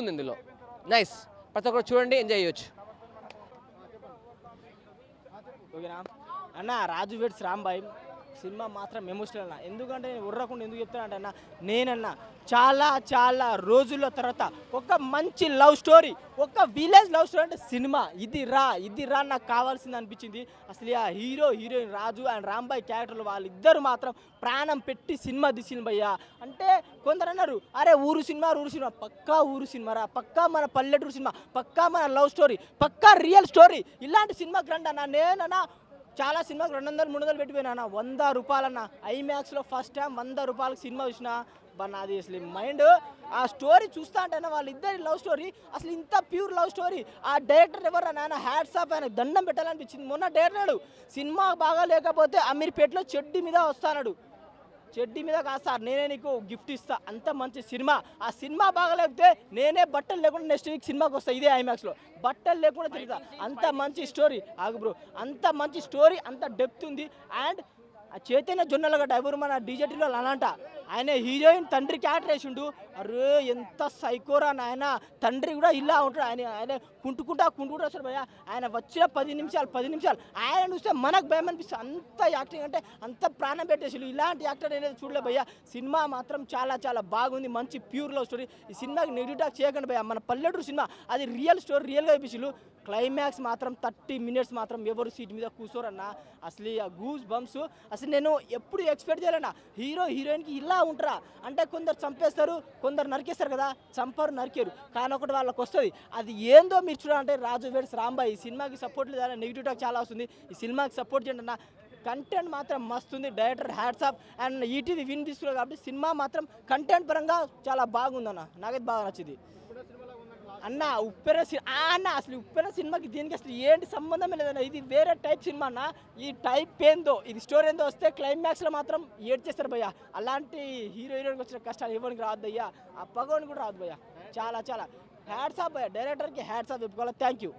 బాగుంది ఇందులో. నైస్, ప్రతి ఒక్కరు చూడండి, ఎంజాయ్ చేయొచ్చు. ఓకేనా అన్న, రాజు వెడ్స్ రాంబాయ్ సినిమా మాత్రం ఎమోషనల్ అన్న. ఎందుకంటే నేను ఉర్రకుండా ఎందుకు చెప్తానంటే అన్న, నేనన్నా చాలా చాలా రోజుల తర్వాత ఒక మంచి లవ్ స్టోరీ, ఒక విలేజ్ లవ్ స్టోరీ అంటే సినిమా ఇది రా నాకు కావాల్సింది అనిపించింది. అసలు ఆ hero heroine Raju and Rambai క్యారెక్టర్లు వాళ్ళిద్దరు మాత్రం ప్రాణం పెట్టి సినిమా తీసిన భయ్యా. అంటే కొందరు అన్నారు, అరే ఊరు సినిమా పక్కా ఊరు సినిమా రా, పక్కా మన పల్లెటూరు సినిమా, పక్కా మన లవ్ స్టోరీ, పక్కా రియల్ స్టోరీ. ఇలాంటి సినిమాకి రండి అన్న. నేనన్నా చాలా సినిమాకి 200-300 పెట్టిపోయినా అన్న. 100 రూపాయలన్న. ఐమాక్స్లో ఫస్ట్ టైం 100 రూపాయలకి సినిమా చూసిన నాది అసలు మైండ్ ఆ స్టోరీ చూస్తా అంటే వాళ్ళిద్దరి లవ్ స్టోరీ అసలు ఇంత ప్యూర్ లవ్ స్టోరీ. ఆ డైరెక్టర్ ఎవరు నాన్న, హ్యాట్స్ ఆఫ్, ఆయన దండం పెట్టాలనిపించింది. మొన్న డైరెక్టర్ సినిమా బాగా లేకపోతే అమీర్పేటలో చెడ్డి మీద వస్తాడు, చెడ్డి మీద కాదు సార్ నేనే నీకు గిఫ్ట్ ఇస్తా, అంత మంచి సినిమా. ఆ సినిమా బాగలేకపోతే నేనే బట్టలు లేకుండా నెక్స్ట్ వీక్ సినిమాకి వస్తా ఇదే ఐమాక్స్లో, బట్టలు లేకుండా తిరుగుతా. అంత మంచి స్టోరీ. ఆగు బ్రో, అంత మంచి స్టోరీ, అంత డెప్త్ ఉంది. అండ్ ఆ చైతన్య జొన్నలగడ్డ ఎవరు మన డీజేటీలో అలాంట, ఆయన హీరోయిన్ తండ్రి క్యారెక్టర్ వేసిండు. అరే ఎంత సైకోరా నాయన, తండ్రి కూడా ఇలా ఉంటాడు. ఆయన కుంటుకుంటా వస్తాడు భయ్య. ఆయన వచ్చిన 10 నిమిషాలు ఆయన చూస్తే మనకు భయం అనిపిస్తుంది. అంత యాక్టింగ్ అంటే అంత ప్రాణం పెట్టేసి ఇలాంటి యాక్టర్ అనేది చూడలే భయ్య. సినిమా మాత్రం చాలా చాలా బాగుంది, మంచి ప్యూర్ లవ్ స్టోరీ. ఈ సినిమాకి నెగిటివ్ టాక్ చేయకండి భయ్య, మన పల్లెటూరు సినిమా, అది రియల్ స్టోరీ, రియల్గా చూపించు. క్లైమాక్స్ మాత్రం 30 మినిట్స్ మాత్రం ఎవరు సీట్ మీద కూర్చోరన్న. అసలు ఆ గూస్ బంప్స్ అసలు నేను ఎప్పుడు ఎక్స్పెక్ట్ చేయలేనా. హీరో హీరోయిన్కి ఇలా ఉంటారా అంటే, కొందరు చంపేస్తారు, కొందరు నరికేస్తారు కదా, చంపరు నరికేరు, కానీ ఒకటి వాళ్ళకి వస్తుంది. అది ఏందో మీరు చూడాలంటే రాజు వెడ్స్ రాంబాయ్. ఈ సినిమాకి సపోర్ట్ లేదా, నెగిటివ్ టాక్ చాలా వస్తుంది. ఈ సినిమాకి సపోర్ట్ చేయండి అన్న. కంటెంట్ మాత్రం మస్తుంది. Director hats off. And ETV win తీసుకున్నారు కాబట్టి సినిమా మాత్రం కంటెంట్ పరంగా చాలా బాగుందన్న, నాకైతే బాగా నచ్చింది అన్న. అన్న అసలు ఉప్పెన సినిమాకి దీనికి అసలు ఏంటి సంబంధమే లేదన్న. ఇది వేరే టైప్ సినిమా అన్న. ఈ టైప్ ఏందో, ఇది స్టోరీ ఏందో వస్తే క్లైమాక్స్లో మాత్రం ఏడ్ చేస్తారు భయ్య. అలాంటి హీరోయిన్కి వచ్చిన కష్టాలు ఎవరికి రాదు భయ్య, ఆ పగవని కూడా రాదు భయ్య. చాలా చాలా హ్యాట్స్ ఆఫ్ భయ్య, డైరెక్టర్కి హ్యాట్స్ ఆఫ్ చెప్పుకోవాలి. Thank you.